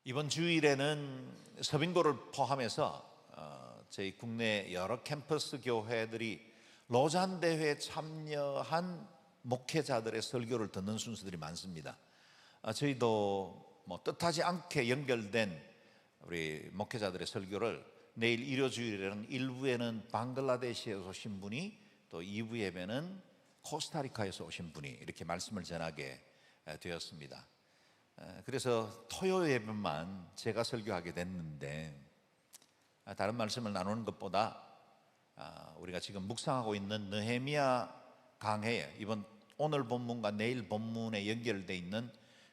이번 주일에는 서빙고를 포함해서 저희 국내 여러 캠퍼스 교회들이 로잔 대회에 참여한 목회자들의 설교를 듣는 순서들이 많습니다. 저희도 뜻하지 않게 연결된 우리 목회자들의 설교를 내일 일요 주일에는 1부에는 방글라데시에서 오신 분이, 또 2부 예배는 코스타리카에서 오신 분이 이렇게 말씀을 전하게 되었습니다. 그래서 토요 예배만 제가 설교하게 됐는데, 다른 말씀을 나누는 것보다 우리가 지금 묵상하고 있는 느헤미야 강해에 오늘 본문과 내일 본문에 연결되어 있는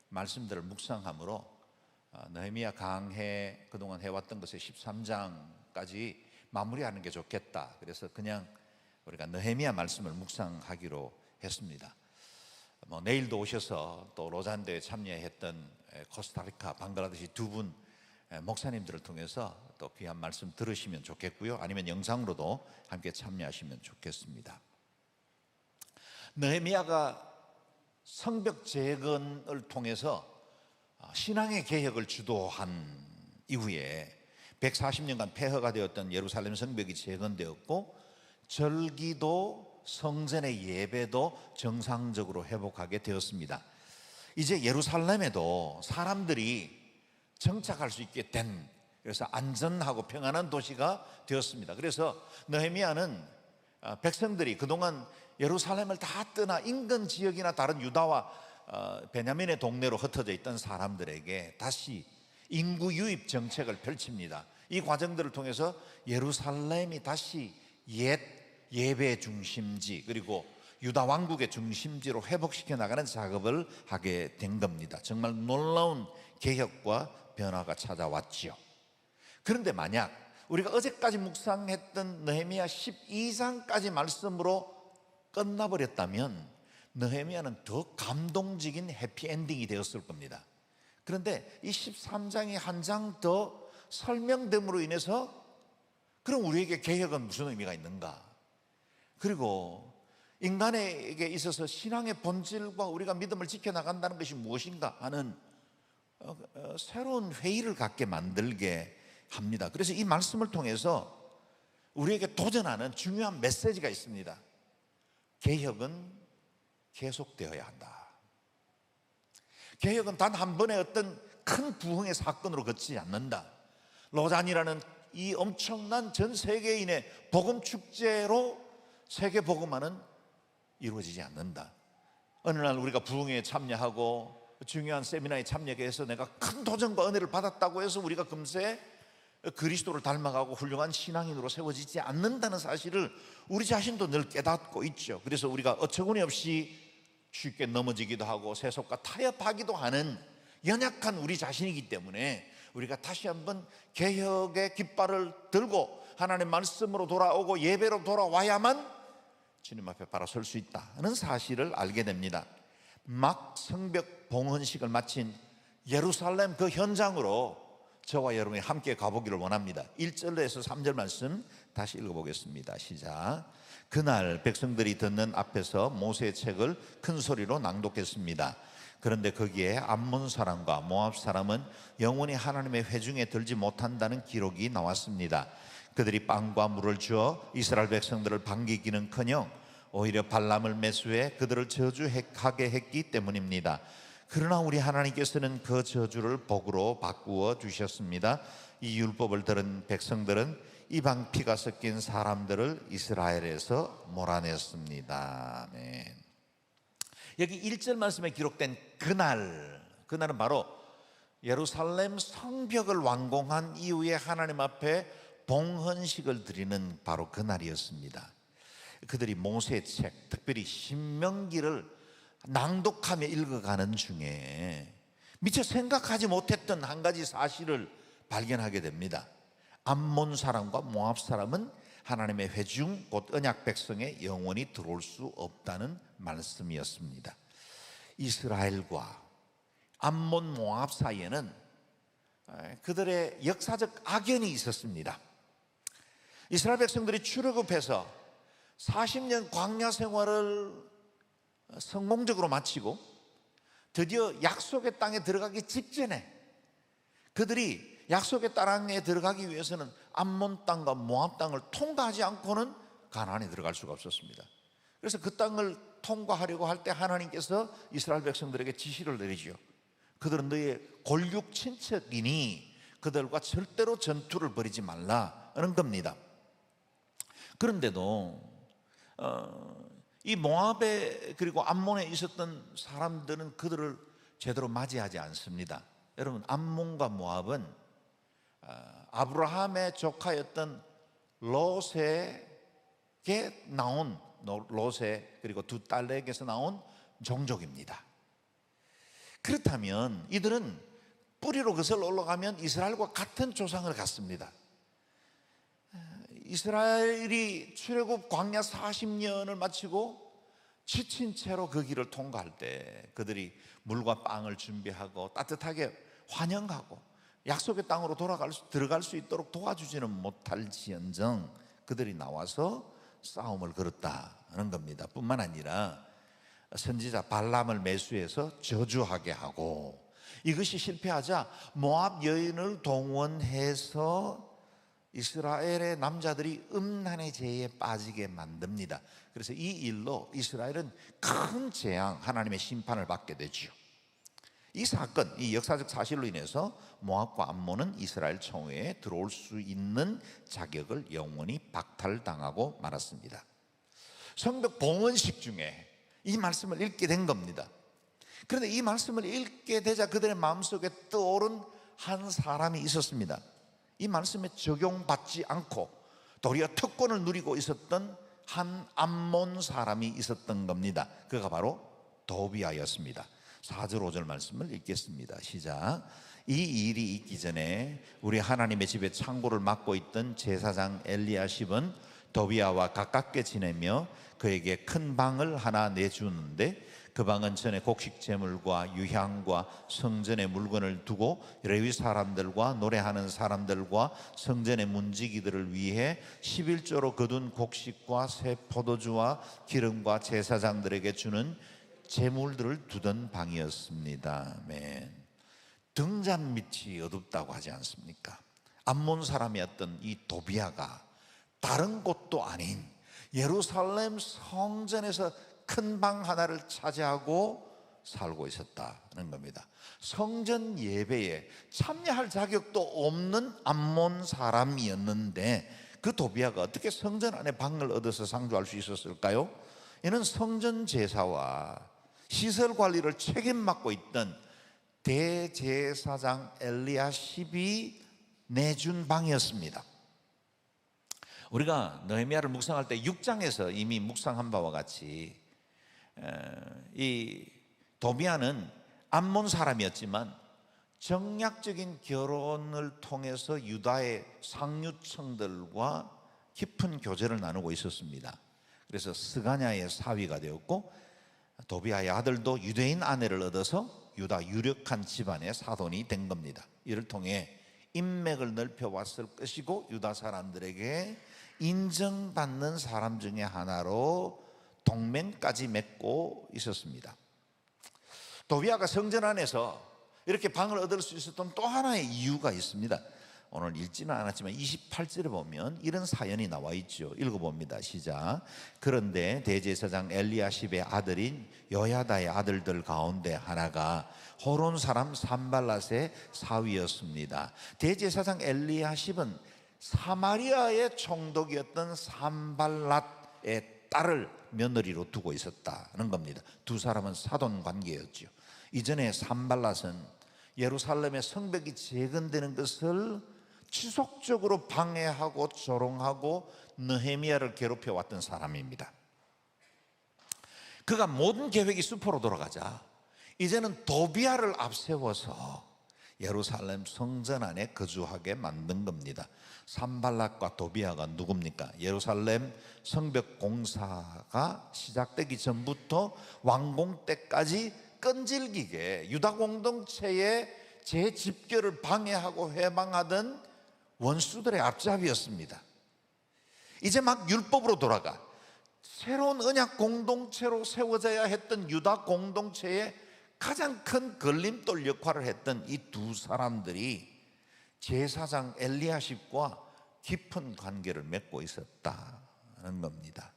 말씀들을 묵상함으로 느헤미야 강해 그동안 해왔던 것의 13장까지 마무리하는 게 좋겠다. 그래서 그냥 우리가 느헤미야 말씀을 묵상하기로 했습니다. 내일도 오셔서 또 로잔대에 참여했던 코스타리카, 방글라데시 두 분 목사님들을 통해서 또 귀한 말씀 들으시면 좋겠고요, 아니면 영상으로도 함께 참여하시면 좋겠습니다. 느헤미야가 성벽 재건을 통해서 신앙의 개혁을 주도한 이후에 140년간 폐허가 되었던 예루살렘 성벽이 재건되었고, 절기도 성전의 예배도 정상적으로 회복하게 되었습니다. 이제 예루살렘에도 사람들이 정착할 수 있게 된, 그래서 안전하고 평안한 도시가 되었습니다. 그래서 느헤미야는 백성들이 그동안 예루살렘을 다 떠나 인근 지역이나 다른 유다와 베냐민의 동네로 흩어져 있던 사람들에게 다시 인구 유입 정책을 펼칩니다. 이 과정들을 통해서 예루살렘이 다시 옛 예배 중심지, 그리고 유다 왕국의 중심지로 회복시켜 나가는 작업을 하게 된 겁니다. 정말 놀라운 개혁과 변화가 찾아왔지요. 그런데 만약 우리가 어제까지 묵상했던 느헤미야 12장까지 말씀으로 끝나버렸다면 느헤미야는 더 감동적인 해피엔딩이 되었을 겁니다. 그런데 이 13장이 한 장 더 설명됨으로 인해서, 그럼 우리에게 개혁은 무슨 의미가 있는가? 그리고 인간에게 있어서 신앙의 본질과 우리가 믿음을 지켜나간다는 것이 무엇인가 하는 새로운 회의를 갖게 만들게 합니다. 그래서 이 말씀을 통해서 우리에게 도전하는 중요한 메시지가 있습니다. 개혁은 계속되어야 한다. 개혁은 단 한 번의 어떤 큰 부흥의 사건으로 그치지 않는다. 로잔이라는 이 엄청난 전 세계인의 복음 축제로 세계 복음화는 이루어지지 않는다. 어느 날 우리가 부흥회에 참여하고 중요한 세미나에 참여해서 내가 큰 도전과 은혜를 받았다고 해서 우리가 금세 그리스도를 닮아가고 훌륭한 신앙인으로 세워지지 않는다는 사실을 우리 자신도 늘 깨닫고 있죠. 그래서 우리가 어처구니 없이 쉽게 넘어지기도 하고 세속과 타협하기도 하는 연약한 우리 자신이기 때문에 우리가 다시 한번 개혁의 깃발을 들고 하나님의 말씀으로 돌아오고 예배로 돌아와야만 주님 앞에 바로 설 수 있다는 사실을 알게 됩니다. 막 성벽 봉헌식을 마친 예루살렘 그 현장으로 저와 여러분이 함께 가보기를 원합니다. 1절에서 3절 말씀 다시 읽어보겠습니다. 시작. 그날 백성들이 듣는 앞에서 모세의 책을 큰 소리로 낭독했습니다. 그런데 거기에 암몬 사람과 모압 사람은 영원히 하나님의 회중에 들지 못한다는 기록이 나왔습니다. 그들이 빵과 물을 주어 이스라엘 백성들을 반기기는커녕 오히려 발람을 매수해 그들을 저주하게 했기 때문입니다. 그러나 우리 하나님께서는 그 저주를 복으로 바꾸어 주셨습니다. 이 율법을 들은 백성들은 이방 피가 섞인 사람들을 이스라엘에서 몰아냈습니다. 아멘. 여기 1절 말씀에 기록된 그날은 바로 예루살렘 성벽을 완공한 이후에 하나님 앞에 봉헌식을 드리는 바로 그날이었습니다. 그들이 모세의 책, 특별히 신명기를 낭독하며 읽어가는 중에 미처 생각하지 못했던 한 가지 사실을 발견하게 됩니다. 암몬 사람과 모압 사람은 하나님의 회중 곧 언약 백성에 영원히 들어올 수 없다는 말씀이었습니다. 이스라엘과 암몬 모압 사이에는 그들의 역사적 악연이 있었습니다. 이스라엘 백성들이 출애굽해서 40년 광야 생활을 성공적으로 마치고 드디어 약속의 땅에 들어가기 직전에 그들이 약속의 땅에 들어가기 위해서는 암몬 땅과 모압 땅을 통과하지 않고는 가나안에 들어갈 수가 없었습니다. 그래서 그 땅을 통과하려고 할 때 하나님께서 이스라엘 백성들에게 지시를 내리죠. 그들은 너의 골육 친척이니 그들과 절대로 전투를 벌이지 말라는 겁니다. 그런데도 이 모압에 그리고 암몬에 있었던 사람들은 그들을 제대로 맞이하지 않습니다. 여러분, 암몬과 모압은 아브라함의 조카였던 롯에게 나온, 롯의 그리고 두 딸에게서 나온 종족입니다. 그렇다면 이들은 뿌리로 거슬러 올라가면 이스라엘과 같은 조상을 갖습니다. 이스라엘이 출애굽 광야 40년을 마치고 지친 채로 그 길을 통과할 때 그들이 물과 빵을 준비하고 따뜻하게 환영하고 약속의 땅으로 들어갈 수 있도록 도와주지는 못할지언정 그들이 나와서 싸움을 걸었다는 겁니다. 뿐만 아니라 선지자 발람을 매수해서 저주하게 하고, 이것이 실패하자 모압 여인을 동원해서 이스라엘의 남자들이 음란의 죄에 빠지게 만듭니다. 그래서 이 일로 이스라엘은 큰 재앙, 하나님의 심판을 받게 되죠. 이 사건, 이 역사적 사실로 인해서 모압과 암몬은 이스라엘 청회에 들어올 수 있는 자격을 영원히 박탈당하고 말았습니다. 성벽 봉헌식 중에 이 말씀을 읽게 된 겁니다. 그런데 이 말씀을 읽게 되자 그들의 마음속에 떠오른 한 사람이 있었습니다. 이 말씀에 적용받지 않고 도리어 특권을 누리고 있었던 한 암몬 사람이 있었던 겁니다. 그가 바로 도비아였습니다. 4절 5절 말씀을 읽겠습니다. 시작. 이 일이 있기 전에 우리 하나님의 집에 창고를 맡고 있던 제사장 엘리야십은 도비아와 가깝게 지내며 그에게 큰 방을 하나 내주는데, 그 방은 전에 곡식 제물과 유향과 성전의 물건을 두고 레위 사람들과 노래하는 사람들과 성전의 문지기들을 위해 11조로 거둔 곡식과 새 포도주와 기름과 제사장들에게 주는 제물들을 두던 방이었습니다. 아멘. 등잔 밑이 어둡다고 하지 않습니까? 암몬 사람이었던 이 도비아가 다른 곳도 아닌 예루살렘 성전에서 큰 방 하나를 차지하고 살고 있었다는 겁니다. 성전 예배에 참여할 자격도 없는 암몬 사람이었는데 그 도비아가 어떻게 성전 안에 방을 얻어서 상주할 수 있었을까요? 이는 성전 제사와 시설 관리를 책임 맡고 있던 대제사장 엘리야십이 내준 방이었습니다. 우리가 느헤미야를 묵상할 때 6장에서 이미 묵상한 바와 같이 이 도비아는 암몬 사람이었지만 정략적인 결혼을 통해서 유다의 상류층들과 깊은 교제를 나누고 있었습니다. 그래서 스가냐의 사위가 되었고, 도비아의 아들도 유대인 아내를 얻어서 유다 유력한 집안의 사돈이 된 겁니다. 이를 통해 인맥을 넓혀왔을 것이고 유다 사람들에게 인정받는 사람 중에 하나로 동맹까지 맺고 있었습니다. 도비아가 성전 안에서 이렇게 방을 얻을 수 있었던 또 하나의 이유가 있습니다. 오늘 읽지는 않았지만 28절에 보면 이런 사연이 나와 있죠. 읽어봅니다. 시작. 그런데 대제사장 엘리야십의 아들인 여야다의 아들들 가운데 하나가 호론 사람 산발랏의 사위였습니다. 대제사장 엘리야십은 사마리아의 총독이었던 산발랏의 딸을 며느리로 두고 있었다는 겁니다. 두 사람은 사돈 관계였죠. 이전에 산발랏은 예루살렘의 성벽이 재건되는 것을 지속적으로 방해하고 조롱하고 느헤미야를 괴롭혀 왔던 사람입니다. 그가 모든 계획이 수포로 돌아가자 이제는 도비아를 앞세워서 예루살렘 성전 안에 거주하게 만든 겁니다. 산발랏과 도비아가 누굽니까? 예루살렘 성벽 공사가 시작되기 전부터 완공 때까지 끈질기게 유다 공동체의 재집결을 방해하고 회방하던 원수들의 앞잡이였습니다. 이제 막 율법으로 돌아가 새로운 언약 공동체로 세워져야 했던 유다 공동체의 가장 큰 걸림돌 역할을 했던 이 두 사람들이 제사장 엘리야십과 깊은 관계를 맺고 있었다는 겁니다.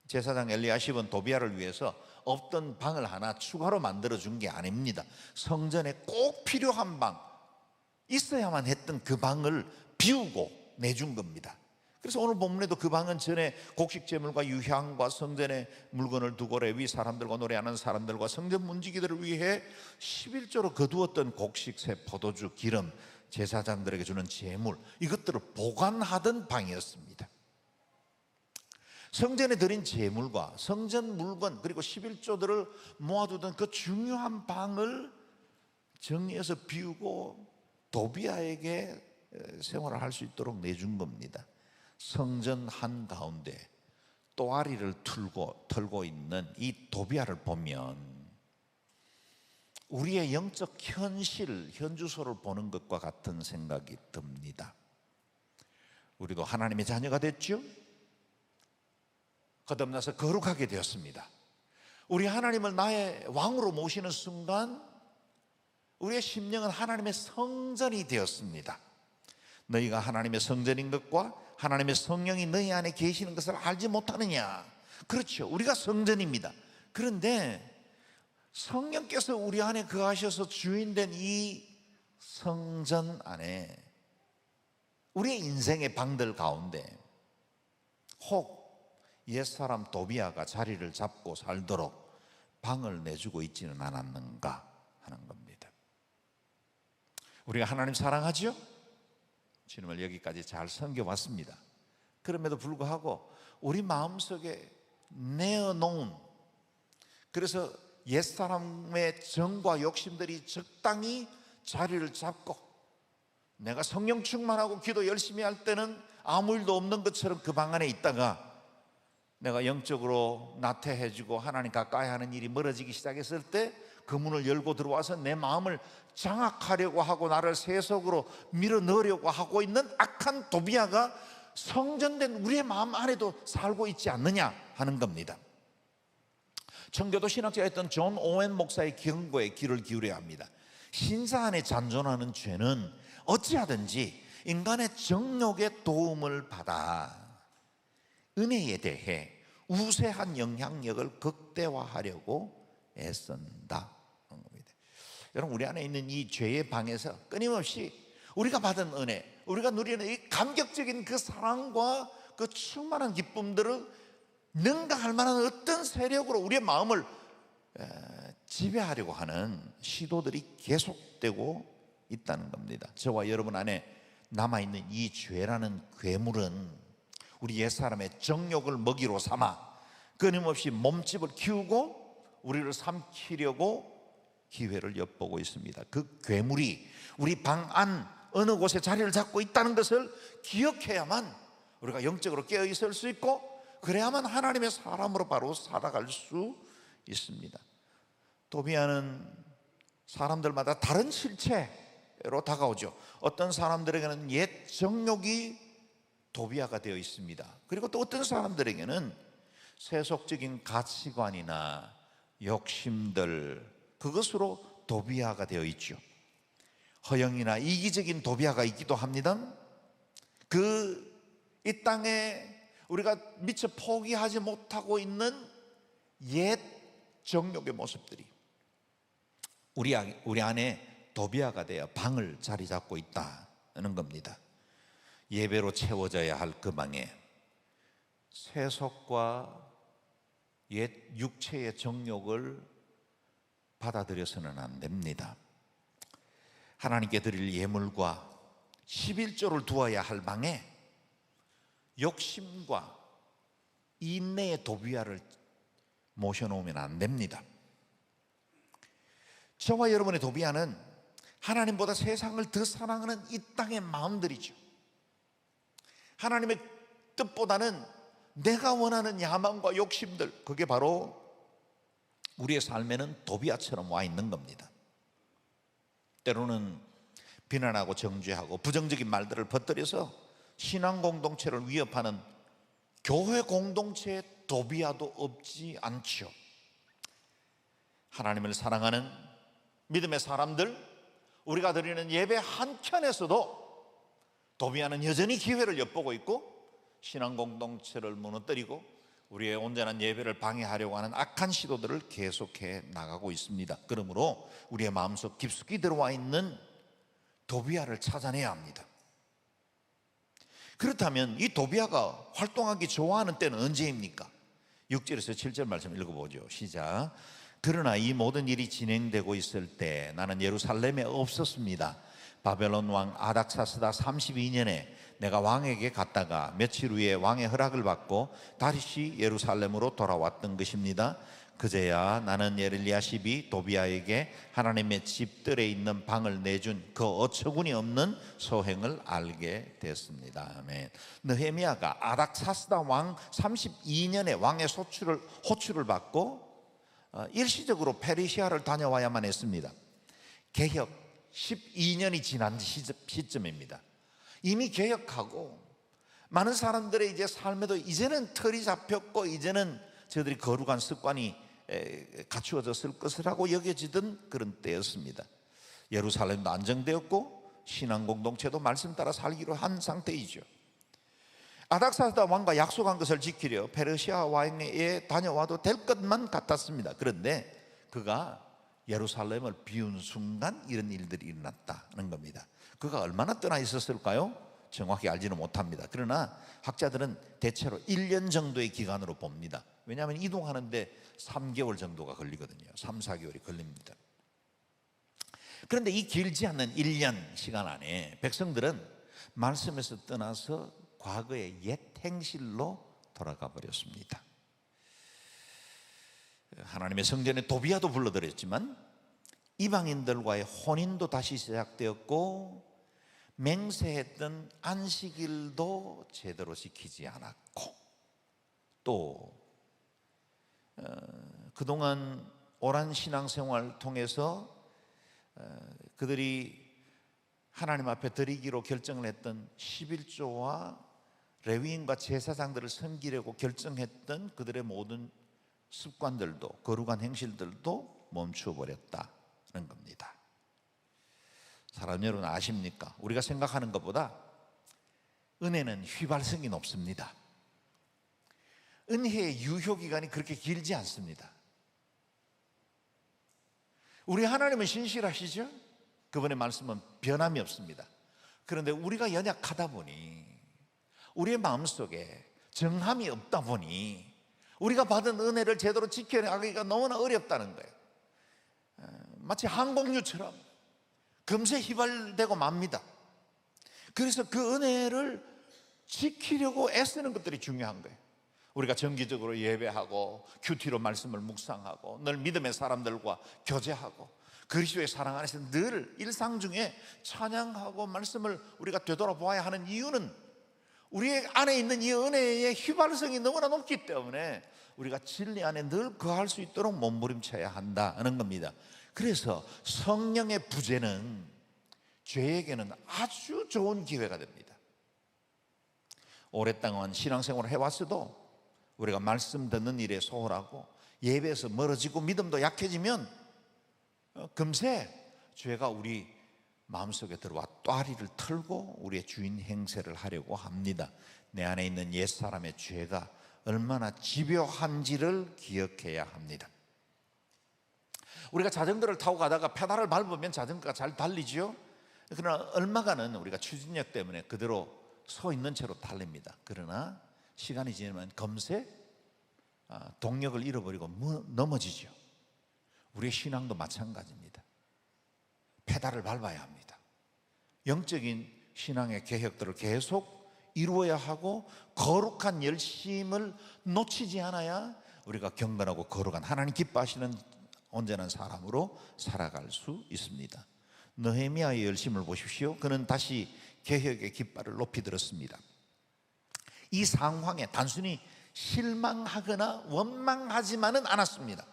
제사장 엘리야십은 도비야를 위해서 없던 방을 하나 추가로 만들어준 게 아닙니다. 성전에 꼭 필요한 방, 있어야만 했던 그 방을 비우고 내준 겁니다. 그래서 오늘 본문에도 그 방은 전에 곡식 제물과 유향과 성전에 물건을 두고 레위 사람들과 노래하는 사람들과 성전 문지기들을 위해 11조로 거두었던 곡식, 새, 포도주, 기름, 제사장들에게 주는 제물, 이것들을 보관하던 방이었습니다. 성전에 드린 제물과 성전 물건 그리고 11조들을 모아두던 그 중요한 방을 정리해서 비우고 도비야에게 생활을 할 수 있도록 내준 겁니다. 성전 한가운데 또아리를 털고 있는 이 도비야를 보면 우리의 영적 현실, 현주소를 보는 것과 같은 생각이 듭니다. 우리도 하나님의 자녀가 됐죠? 거듭나서 거룩하게 되었습니다. 우리 하나님을 나의 왕으로 모시는 순간 우리의 심령은 하나님의 성전이 되었습니다. 너희가 하나님의 성전인 것과 하나님의 성령이 너희 안에 계시는 것을 알지 못하느냐? 그렇죠, 우리가 성전입니다. 그런데 성령께서 우리 안에 거하셔서 주인된 이 성전 안에 우리의 인생의 방들 가운데 혹 옛사람 도비야가 자리를 잡고 살도록 방을 내주고 있지는 않았는가 하는 겁니다. 우리가 하나님 사랑하죠? 주님을 여기까지 잘 섬겨왔습니다. 그럼에도 불구하고 우리 마음속에 내어놓은, 그래서 옛사람의 정과 욕심들이 적당히 자리를 잡고 내가 성령 충만하고 기도 열심히 할 때는 아무 일도 없는 것처럼 그 방 안에 있다가 내가 영적으로 나태해지고 하나님 가까이 하는 일이 멀어지기 시작했을 때 그 문을 열고 들어와서 내 마음을 장악하려고 하고 나를 세속으로 밀어 넣으려고 하고 있는 악한 도비야가 성전된 우리의 마음 안에도 살고 있지 않느냐 하는 겁니다. 청교도 신학자였던 존 오웬 목사의 경고에 귀를 기울여야 합니다. 신사 안에 잔존하는 죄는 어찌하든지 인간의 정욕의 도움을 받아 은혜에 대해 우세한 영향력을 극대화하려고 애쓴다. 여러분, 우리 안에 있는 이 죄의 방에서 끊임없이 우리가 받은 은혜, 우리가 누리는 이 감격적인 그 사랑과 그 충만한 기쁨들을 능가할 만한 어떤 세력으로 우리의 마음을 지배하려고 하는 시도들이 계속되고 있다는 겁니다. 저와 여러분 안에 남아있는 이 죄라는 괴물은 우리 옛사람의 정욕을 먹이로 삼아 끊임없이 몸집을 키우고 우리를 삼키려고 기회를 엿보고 있습니다. 그 괴물이 우리 방 안 어느 곳에 자리를 잡고 있다는 것을 기억해야만 우리가 영적으로 깨어 있을 수 있고, 그래야만 하나님의 사람으로 바로 살아갈 수 있습니다. 도비야는 사람들마다 다른 실체로 다가오죠. 어떤 사람들에게는 옛 정욕이 도비야가 되어 있습니다. 그리고 또 어떤 사람들에게는 세속적인 가치관이나 욕심들, 그것으로 도비야가 되어 있죠. 허영이나 이기적인 도비야가 있기도 합니다. 이 땅에 우리가 미처 포기하지 못하고 있는 옛 정욕의 모습들이 우리 안에 도비야가 되어 방을 자리 잡고 있다는 겁니다. 예배로 채워져야 할 그 방에 세속과 옛 육체의 정욕을 받아들여서는 안 됩니다. 하나님께 드릴 예물과 11조를 두어야 할 방에 욕심과 인내의 도비야를 모셔놓으면 안 됩니다. 저와 여러분의 도비야는 하나님보다 세상을 더 사랑하는 이 땅의 마음들이죠. 하나님의 뜻보다는 내가 원하는 야망과 욕심들, 그게 바로 우리의 삶에는 도비야처럼 와 있는 겁니다. 때로는 비난하고 정죄하고 부정적인 말들을 퍼뜨려서 신앙 공동체를 위협하는 교회 공동체의 도비야도 없지 않죠. 하나님을 사랑하는 믿음의 사람들, 우리가 드리는 예배 한 켠에서도 도비아는 여전히 기회를 엿보고 있고 신앙 공동체를 무너뜨리고 우리의 온전한 예배를 방해하려고 하는 악한 시도들을 계속해 나가고 있습니다. 그러므로 우리의 마음속 깊숙이 들어와 있는 도비아를 찾아내야 합니다. 그렇다면 이 도비아가 활동하기 좋아하는 때는 언제입니까? 6절에서 7절 말씀 읽어보죠. 시작. 그러나 이 모든 일이 진행되고 있을 때 나는 예루살렘에 없었습니다. 바벨론 왕 아닥사스다 32년에 내가 왕에게 갔다가 며칠 후에 왕의 허락을 받고 다시 예루살렘으로 돌아왔던 것입니다. 그제야 나는 엘리야십이 도비아에게 하나님의 집들에 있는 방을 내준 그 어처구니 없는 소행을 알게 됐습니다. 아멘. 느헤미야가 아닥사스다 왕 32년에 왕의 호출을 받고 일시적으로 페르시아를 다녀와야만 했습니다. 개혁 12년이 지난 시점입니다. 이미 개혁하고 많은 사람들의 이제 삶에도 이제는 틀이 잡혔고 이제는 저들이 거룩한 습관이 갖추어졌을 것이라고 여겨지던 그런 때였습니다. 예루살렘도 안정되었고 신앙 공동체도 말씀 따라 살기로 한 상태이죠. 아닥사스다 왕과 약속한 것을 지키려 페르시아 왕에게 다녀와도 될 것만 같았습니다. 그런데 그가 예루살렘을 비운 순간 이런 일들이 일어났다는 겁니다. 그가 얼마나 떠나 있었을까요? 정확히 알지는 못합니다. 그러나 학자들은 대체로 1년 정도의 기간으로 봅니다. 왜냐하면 이동하는데 3개월 정도가 걸리거든요. 3, 4개월이 걸립니다. 그런데 이 길지 않는 1년 시간 안에 백성들은 말씀에서 떠나서 과거의 옛 행실로 돌아가 버렸습니다. 하나님의 성전에 도비아도 불러들였지만 이방인들과의 혼인도 다시 시작되었고 맹세했던 안식일도 제대로 지키지 않았고 또 그동안 오랜 신앙생활을 통해서 그들이 하나님 앞에 드리기로 결정을 했던 11조와 레위인과 제사장들을 섬기려고 결정했던 그들의 모든 습관들도 거룩한 행실들도 멈추어 버렸다는 겁니다. 사람 여러분 아십니까? 우리가 생각하는 것보다 은혜는 휘발성이 높습니다. 은혜의 유효기간이 그렇게 길지 않습니다. 우리 하나님은 신실하시죠? 그분의 말씀은 변함이 없습니다. 그런데 우리가 연약하다 보니 우리의 마음속에 정함이 없다 보니 우리가 받은 은혜를 제대로 지켜나가기가 너무나 어렵다는 거예요. 마치 항공유처럼 금세 휘발되고 맙니다. 그래서 그 은혜를 지키려고 애쓰는 것들이 중요한 거예요. 우리가 정기적으로 예배하고 큐티로 말씀을 묵상하고 늘 믿음의 사람들과 교제하고 그리스도의 사랑 안에서 늘 일상 중에 찬양하고 말씀을 우리가 되돌아보아야 하는 이유는 우리 안에 있는 이 은혜의 휘발성이 너무나 높기 때문에 우리가 진리 안에 늘 거할 수 있도록 몸부림쳐야 한다는 겁니다. 그래서 성령의 부재는 죄에게는 아주 좋은 기회가 됩니다. 오랫동안 신앙생활을 해왔어도 우리가 말씀 듣는 일에 소홀하고 예배에서 멀어지고 믿음도 약해지면 금세 죄가 우리 마음속에 들어와 또아리를 털고 우리의 주인 행세를 하려고 합니다. 내 안에 있는 옛사람의 죄가 얼마나 집요한지를 기억해야 합니다. 우리가 자전거를 타고 가다가 페달을 밟으면 자전거가 잘 달리죠. 그러나 얼마간은 우리가 추진력 때문에 그대로 서 있는 채로 달립니다. 그러나 시간이 지나면 금세 동력을 잃어버리고 넘어지죠. 우리의 신앙도 마찬가지입니다. 페달을 밟아야 합니다. 영적인 신앙의 개혁들을 계속 이루어야 하고 거룩한 열심을 놓치지 않아야 우리가 경건하고 거룩한 하나님 기뻐하시는 온전한 사람으로 살아갈 수 있습니다. 느헤미야의 열심을 보십시오. 그는 다시 개혁의 깃발을 높이 들었습니다. 이 상황에 단순히 실망하거나 원망하지만은 않았습니다.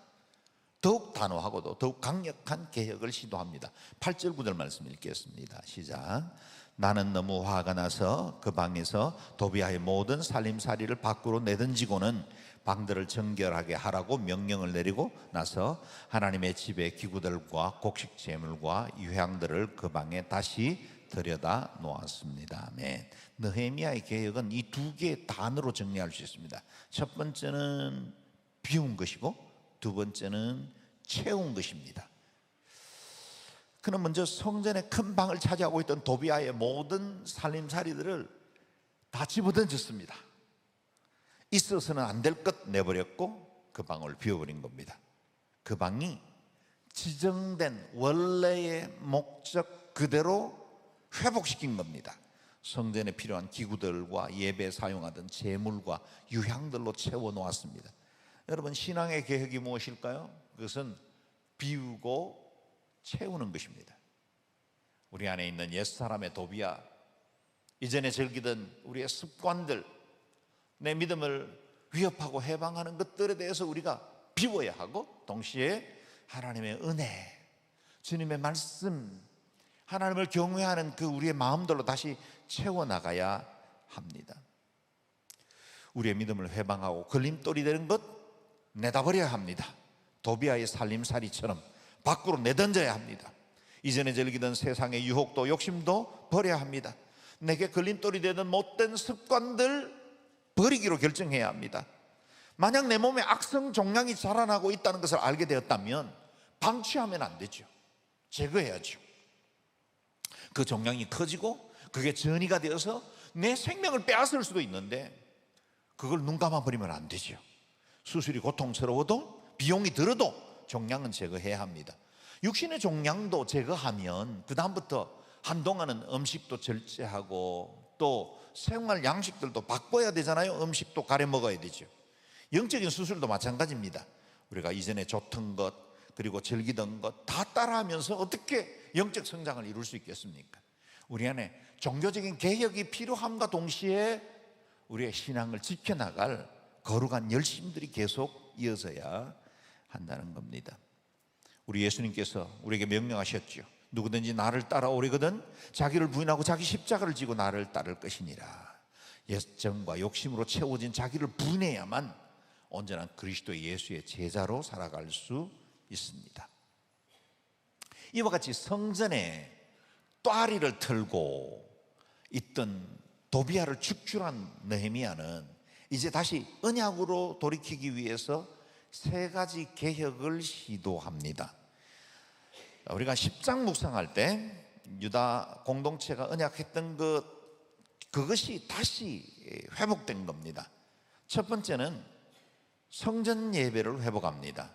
더욱 단호하고도 더욱 강력한 개혁을 시도합니다. 8절 9절 말씀 읽겠습니다. 시작. 나는 너무 화가 나서 그 방에서 도비아의 모든 살림살이를 밖으로 내던지고는 방들을 정결하게 하라고 명령을 내리고 나서 하나님의 집의 기구들과 곡식 제물과 유향들을 그 방에 다시 들여다 놓았습니다. 아멘. 느헤미야의 개혁은 이 두 개의 단어로 정리할 수 있습니다. 첫 번째는 비운 것이고 두 번째는 채운 것입니다. 그는 먼저 성전의 큰 방을 차지하고 있던 도비아의 모든 살림살이들을 다 집어던졌습니다. 있어서는 안 될 것 내버렸고 그 방을 비워버린 겁니다. 그 방이 지정된 원래의 목적 그대로 회복시킨 겁니다. 성전에 필요한 기구들과 예배에 사용하던 제물과 유향들로 채워놓았습니다. 여러분, 신앙의 개혁이 무엇일까요? 그것은 비우고 채우는 것입니다. 우리 안에 있는 옛사람의 도비야, 이전에 즐기던 우리의 습관들, 내 믿음을 위협하고 해방하는 것들에 대해서 우리가 비워야 하고, 동시에 하나님의 은혜, 주님의 말씀, 하나님을 경외하는 그 우리의 마음들로 다시 채워나가야 합니다. 우리의 믿음을 회방하고 걸림돌이 되는 것 내다버려야 합니다. 도비아의 살림살이처럼 밖으로 내던져야 합니다. 이전에 즐기던 세상의 유혹도 욕심도 버려야 합니다. 내게 걸림돌이 되던 못된 습관들 버리기로 결정해야 합니다. 만약 내 몸에 악성 종양이 자라나고 있다는 것을 알게 되었다면 방치하면 안 되죠. 제거해야죠. 그 종양이 커지고 그게 전이가 되어서 내 생명을 빼앗을 수도 있는데 그걸 눈 감아버리면 안 되죠. 수술이 고통스러워도 비용이 들어도 종양은 제거해야 합니다. 육신의 종양도 제거하면 그 다음부터 한동안은 음식도 절제하고 또 생활 양식들도 바꿔야 되잖아요. 음식도 가려 먹어야 되죠. 영적인 수술도 마찬가지입니다. 우리가 이전에 좋던 것 그리고 즐기던 것 다 따라하면서 어떻게 영적 성장을 이룰 수 있겠습니까? 우리 안에 종교적인 개혁이 필요함과 동시에 우리의 신앙을 지켜나갈 거룩한 열심들이 계속 이어져야 한다는 겁니다. 우리 예수님께서 우리에게 명령하셨죠. 누구든지 나를 따라오려거든 자기를 부인하고 자기 십자가를 지고 나를 따를 것이니라. 열정과 욕심으로 채워진 자기를 부인해야만 온전한 그리스도 예수의 제자로 살아갈 수 있습니다. 이와 같이 성전에 또아리를 틀고 있던 도비아를 축출한 느헤미야는 이제 다시 언약으로 돌이키기 위해서 세 가지 개혁을 시도합니다. 우리가 10장 묵상할 때 유다 공동체가 언약했던 그것이 다시 회복된 겁니다. 첫 번째는 성전 예배를 회복합니다.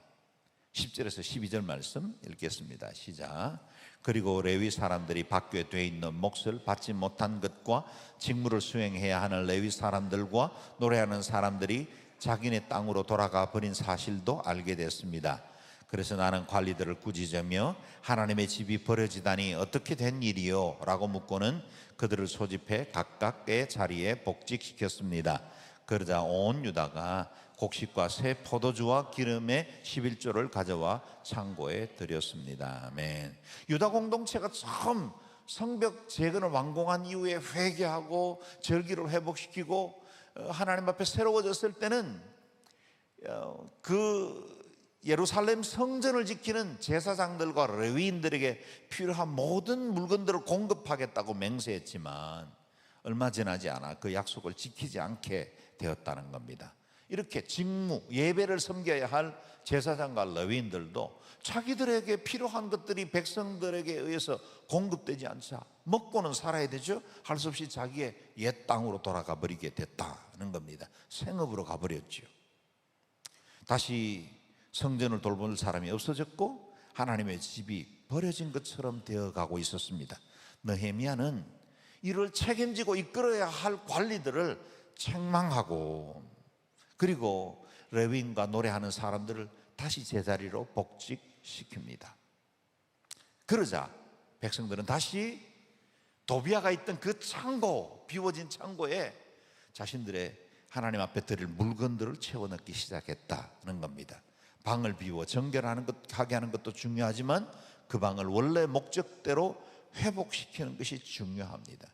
10절에서 12절 말씀 읽겠습니다. 시작. 그리고 레위 사람들이 밖에 돼 있는 몫을 받지 못한 것과 직무를 수행해야 하는 레위 사람들과 노래하는 사람들이 자기네 땅으로 돌아가 버린 사실도 알게 됐습니다. 그래서 나는 관리들을 꾸짖으며 하나님의 집이 버려지다니 어떻게 된 일이요? 라고 묻고는 그들을 소집해 각각의 자리에 복직시켰습니다. 그러자 온 유다가 곡식과 새 포도주와 기름의 11조를 가져와 창고에 드렸습니다. 아멘. 유다 공동체가 처음 성벽 재건을 완공한 이후에 회개하고 절기를 회복시키고 하나님 앞에 새로워졌을 때는 그 예루살렘 성전을 지키는 제사장들과 레위인들에게 필요한 모든 물건들을 공급하겠다고 맹세했지만 얼마 지나지 않아 그 약속을 지키지 않게 되었다는 겁니다. 이렇게 직무, 예배를 섬겨야 할 제사장과 레위인들도 자기들에게 필요한 것들이 백성들에게 의해서 공급되지 않자 먹고는 살아야 되죠. 할 수 없이 자기의 옛 땅으로 돌아가 버리게 됐다는 겁니다. 생업으로 가버렸죠. 다시 성전을 돌볼 사람이 없어졌고 하나님의 집이 버려진 것처럼 되어가고 있었습니다. 느헤미야는 이를 책임지고 이끌어야 할 관리들을 책망하고 그리고 레위인과 노래하는 사람들을 다시 제자리로 복직시킵니다. 그러자 백성들은 다시 도비아가 있던 그 창고, 비워진 창고에 자신들의 하나님 앞에 드릴 물건들을 채워넣기 시작했다는 겁니다. 방을 비워 정결하게 하는 것도 중요하지만 그 방을 원래 목적대로 회복시키는 것이 중요합니다.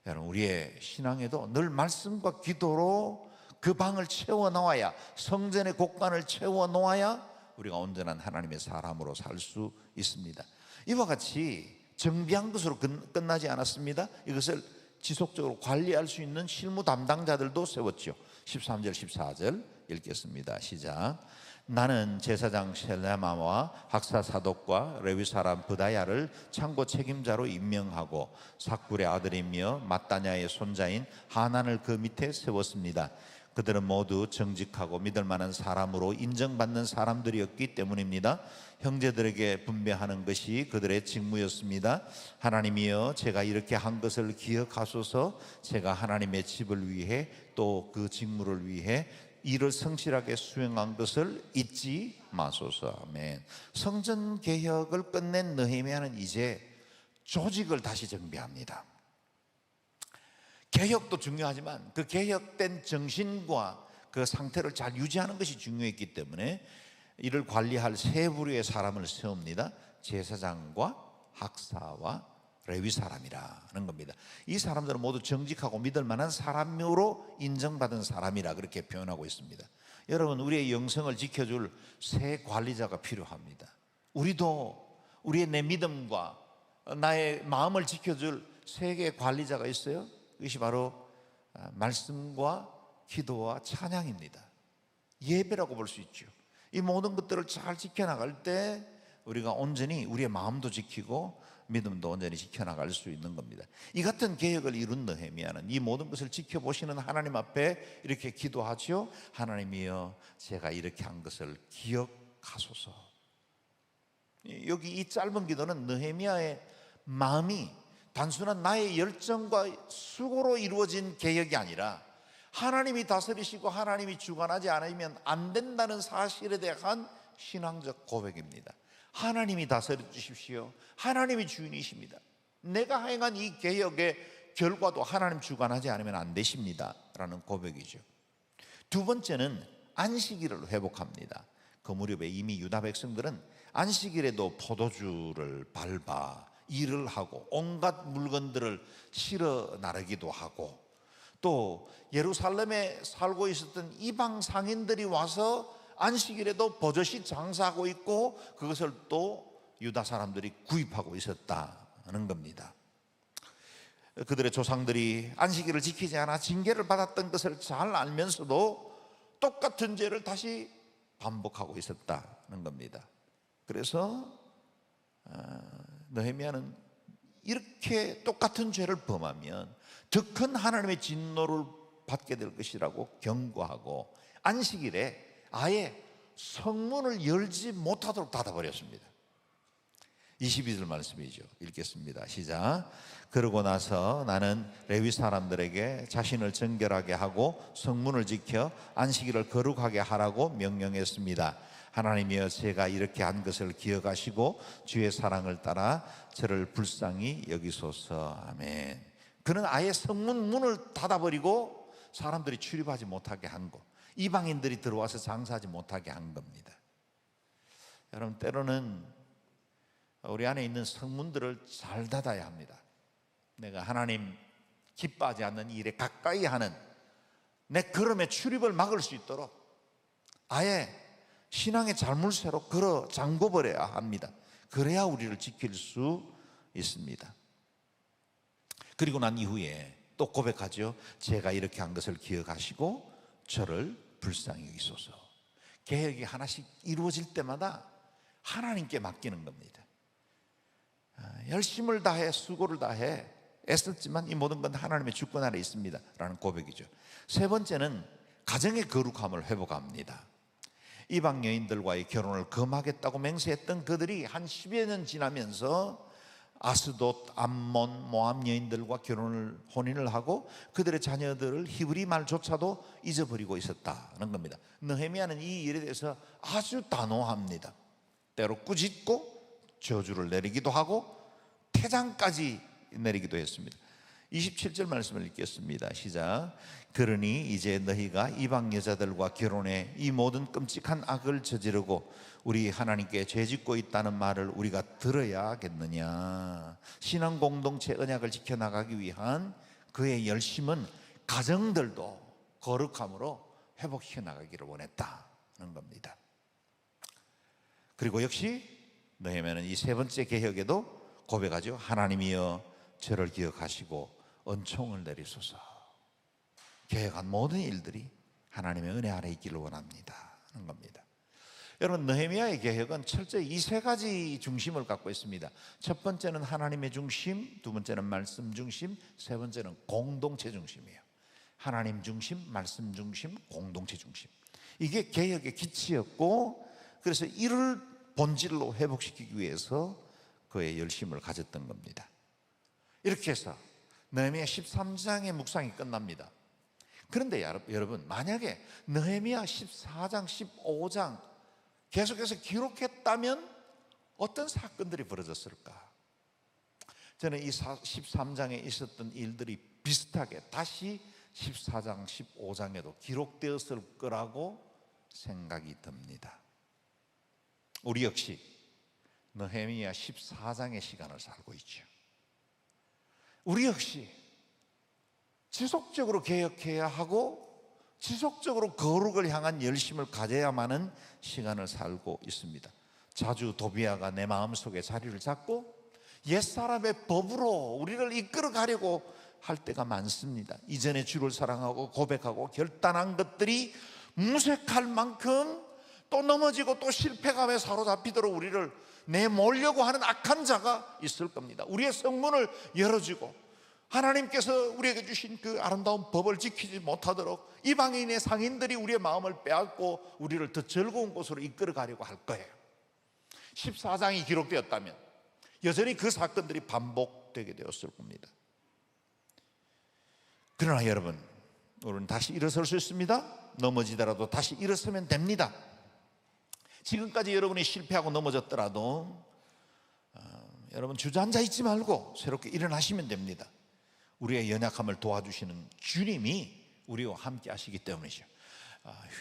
여러분, 우리의 신앙에도 늘 말씀과 기도로 그 방을 채워 놓아야, 성전의 곳간을 채워 놓아야 우리가 온전한 하나님의 사람으로 살 수 있습니다. 이와 같이 정비한 것으로 끝나지 않았습니다. 이것을 지속적으로 관리할 수 있는 실무 담당자들도 세웠죠. 13절 14절 읽겠습니다. 시작. 나는 제사장 셀레마와 학사 사독과 레위 사람 브다야를 창고 책임자로 임명하고 삭불의 아들이며 마따냐의 손자인 하난을 그 밑에 세웠습니다. 그들은 모두 정직하고 믿을 만한 사람으로 인정받는 사람들이었기 때문입니다. 형제들에게 분배하는 것이 그들의 직무였습니다. 하나님이여, 제가 이렇게 한 것을 기억하소서. 제가 하나님의 집을 위해 또 그 직무를 위해 일을 성실하게 수행한 것을 잊지 마소서. 아멘. 성전 개혁을 끝낸 느헤미야는 이제 조직을 다시 정비합니다. 개혁도 중요하지만 그 개혁된 정신과 그 상태를 잘 유지하는 것이 중요했기 때문에 이를 관리할 세 부류의 사람을 세웁니다. 제사장과 학사와 레위 사람이라는 겁니다. 이 사람들은 모두 정직하고 믿을 만한 사람으로 인정받은 사람이라 그렇게 표현하고 있습니다. 여러분, 우리의 영성을 지켜줄 세 관리자가 필요합니다. 우리도 우리의 내 믿음과 나의 마음을 지켜줄 세 개의 관리자가 있어요. 그것이 바로 말씀과 기도와 찬양입니다. 예배라고 볼 수 있죠. 이 모든 것들을 잘 지켜나갈 때 우리가 온전히 우리의 마음도 지키고 믿음도 온전히 지켜나갈 수 있는 겁니다. 이 같은 개혁을 이룬 느헤미야는 이 모든 것을 지켜보시는 하나님 앞에 이렇게 기도하죠. 하나님이여, 제가 이렇게 한 것을 기억하소서. 여기 이 짧은 기도는 느헤미야의 마음이 단순한 나의 열정과 수고로 이루어진 개혁이 아니라 하나님이 다스리시고 하나님이 주관하지 않으면 안 된다는 사실에 대한 신앙적 고백입니다. 하나님이 다스려 주십시오. 하나님이 주인이십니다. 내가 행한 이 개혁의 결과도 하나님 주관하지 않으면 안 되십니다 라는 고백이죠. 두 번째는 안식일을 회복합니다. 그 무렵에 이미 유다 백성들은 안식일에도 포도주를 밟아 일을 하고 온갖 물건들을 실어 나르기도 하고, 또 예루살렘에 살고 있었던 이방 상인들이 와서 안식일에도 버젓이 장사하고 있고 그것을 또 유다 사람들이 구입하고 있었다는 겁니다. 그들의 조상들이 안식일을 지키지 않아 징계를 받았던 것을 잘 알면서도 똑같은 죄를 다시 반복하고 있었다는 겁니다. 그래서 느헤미야는 이렇게 똑같은 죄를 범하면 더 큰 하나님의 진노를 받게 될 것이라고 경고하고 안식일에 아예 성문을 열지 못하도록 닫아버렸습니다. 22절 말씀이죠. 읽겠습니다. 시작. 그러고 나서 나는 레위 사람들에게 자신을 정결하게 하고 성문을 지켜 안식일을 거룩하게 하라고 명령했습니다. 하나님이여, 제가 이렇게 한 것을 기억하시고 주의 사랑을 따라 저를 불쌍히 여기소서. 아멘. 그는 아예 성문 문을 닫아버리고 사람들이 출입하지 못하게 한 것, 이방인들이 들어와서 장사하지 못하게 한 겁니다. 여러분, 때로는 우리 안에 있는 성문들을 잘 닫아야 합니다. 내가 하나님 기뻐하지 않는 일에 가까이 하는 내 걸음의 출입을 막을 수 있도록 아예 신앙의 자물쇠로 걸어 잠궈버려야 합니다. 그래야 우리를 지킬 수 있습니다. 그리고 난 이후에 또 고백하죠. 제가 이렇게 한 것을 기억하시고 저를 불쌍히 여기소서. 개혁이 하나씩 이루어질 때마다 하나님께 맡기는 겁니다. 열심을 다해 수고를 다해 애썼지만 이 모든 건 하나님의 주권 아래 있습니다 라는 고백이죠. 세 번째는 가정의 거룩함을 회복합니다. 이방 여인들과의 결혼을 금하겠다고 맹세했던 그들이 한 10여 년 지나면서 아스돗, 암몬, 모압 여인들과 혼인을 하고 그들의 자녀들을 히브리 말조차도 잊어버리고 있었다는 겁니다. 느헤미야는 이 일에 대해서 아주 단호합니다. 때로 꾸짖고 저주를 내리기도 하고 퇴장까지 내리기도 했습니다. 27절 말씀을 읽겠습니다. 시작. 그러니 이제 너희가 이방 여자들과 결혼해 이 모든 끔찍한 악을 저지르고 우리 하나님께 죄짓고 있다는 말을 우리가 들어야겠느냐. 신앙 공동체 언약을 지켜나가기 위한 그의 열심은 가정들도 거룩함으로 회복시켜 나가기를 원했다는 겁니다. 그리고 역시 느헤미야는 이 세 번째 개혁에도 고백하죠. 하나님이여 저를 기억하시고 은총을 내리소서. 계획한 모든 일들이 하나님의 은혜 아래 있기를 원합니다 하는 겁니다. 여러분, 느헤미야의 계획은 철저히 이 세 가지 중심을 갖고 있습니다. 첫 번째는 하나님의 중심, 두 번째는 말씀 중심, 세 번째는 공동체 중심이에요. 하나님 중심, 말씀 중심, 공동체 중심. 이게 개혁의 기치였고, 그래서 이를 본질로 회복시키기 위해서 그의 열심을 가졌던 겁니다. 이렇게 해서 느헤미야 13장의 묵상이 끝납니다. 그런데 여러분, 만약에 느헤미야 14장, 15장 계속해서 기록했다면 어떤 사건들이 벌어졌을까? 저는 이 13장에 있었던 일들이 비슷하게 다시 14장, 15장에도 기록되었을 거라고 생각이 듭니다. 우리 역시 느헤미야 14장의 시간을 살고 있죠. 우리 역시 지속적으로 개혁해야 하고 지속적으로 거룩을 향한 열심을 가져야만은 시간을 살고 있습니다. 자주 도비아가 내 마음속에 자리를 잡고 옛사람의 법으로 우리를 이끌어 가려고 할 때가 많습니다. 이전에 주를 사랑하고 고백하고 결단한 것들이 무색할 만큼 또 넘어지고 또 실패감에 사로잡히도록 우리를 내몰려고 하는 악한 자가 있을 겁니다. 우리의 성문을 열어주고 하나님께서 우리에게 주신 그 아름다운 법을 지키지 못하도록 이방인의 상인들이 우리의 마음을 빼앗고 우리를 더 즐거운 곳으로 이끌어 가려고 할 거예요. 14장이 기록되었다면 여전히 그 사건들이 반복되게 되었을 겁니다. 그러나 여러분, 우리는 다시 일어설 수 있습니다. 넘어지더라도 다시 일어서면 됩니다. 지금까지 여러분이 실패하고 넘어졌더라도 여러분 주저앉아 있지 말고 새롭게 일어나시면 됩니다. 우리의 연약함을 도와주시는 주님이 우리와 함께 하시기 때문이죠.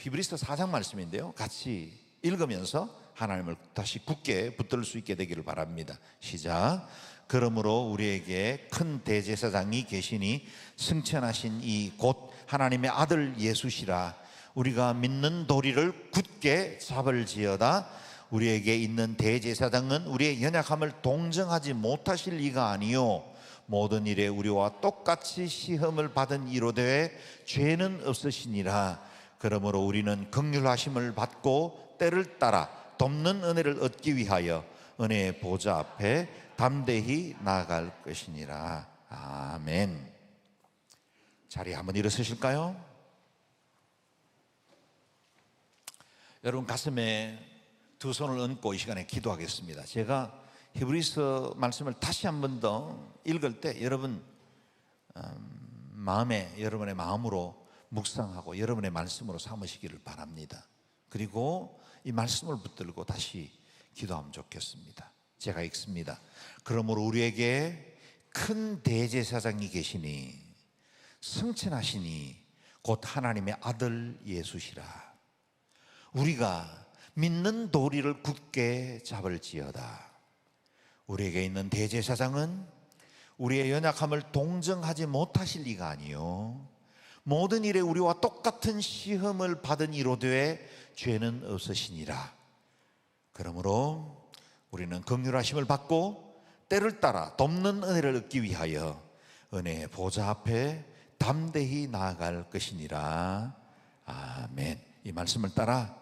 히브리서 4장 말씀인데요, 같이 읽으면서 하나님을 다시 굳게 붙들 수 있게 되기를 바랍니다. 시작. 그러므로 우리에게 큰 대제사장이 계시니 승천하신 이 곧 하나님의 아들 예수시라. 우리가 믿는 도리를 굳게 잡을지어다. 우리에게 있는 대제사장은 우리의 연약함을 동정하지 못하실 리가 아니요 모든 일에 우리와 똑같이 시험을 받은 이로되 죄는 없으시니라. 그러므로 우리는 긍휼하심을 받고 때를 따라 돕는 은혜를 얻기 위하여 은혜의 보좌 앞에 담대히 나아갈 것이니라. 아멘. 자리에 한번 일어서실까요? 여러분 가슴에 두 손을 얹고 이 시간에 기도하겠습니다. 제가 히브리서 말씀을 다시 한 번 더 읽을 때 여러분 마음에, 여러분의 마음으로 묵상하고 여러분의 말씀으로 삼으시기를 바랍니다. 그리고 이 말씀을 붙들고 다시 기도하면 좋겠습니다. 제가 읽습니다. 그러므로 우리에게 큰 대제사장이 계시니 승천하시니 곧 하나님의 아들 예수시라. 우리가 믿는 도리를 굳게 잡을지어다. 우리에게 있는 대제사장은 우리의 연약함을 동정하지 못하실 리가 아니요 모든 일에 우리와 똑같은 시험을 받은 이로되 죄는 없으시니라. 그러므로 우리는 긍휼하심을 받고 때를 따라 돕는 은혜를 얻기 위하여 은혜의 보좌 앞에 담대히 나아갈 것이니라. 아멘. 이 말씀을 따라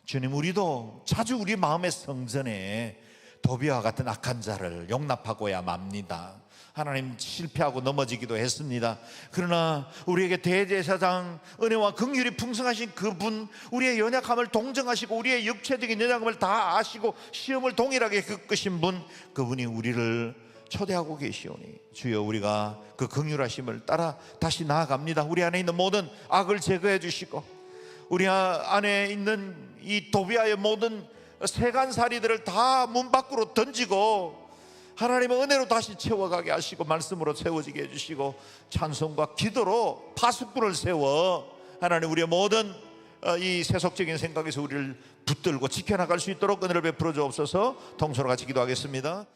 주님, 우리도 자주 우리 마음의 성전에 도비와 같은 악한 자를 용납하고야 맙니다. 하나님, 실패하고 넘어지기도 했습니다. 그러나 우리에게 대제사장, 은혜와 긍휼이 풍성하신 그분, 우리의 연약함을 동정하시고 우리의 육체적인 연약함을 다 아시고 시험을 동일하게 겪으신 분, 그분이 우리를 초대하고 계시오니 주여, 우리가 그 긍휼하심을 따라 다시 나아갑니다. 우리 안에 있는 모든 악을 제거해 주시고 우리 안에 있는 이 도비아의 모든 세간살이들을 다 문 밖으로 던지고 하나님의 은혜로 다시 채워가게 하시고 말씀으로 채워지게 해주시고 찬송과 기도로 파수꾼을 세워 하나님, 우리의 모든 이 세속적인 생각에서 우리를 붙들고 지켜나갈 수 있도록 은혜를 베풀어 주옵소서. 통성으로 같이 기도하겠습니다.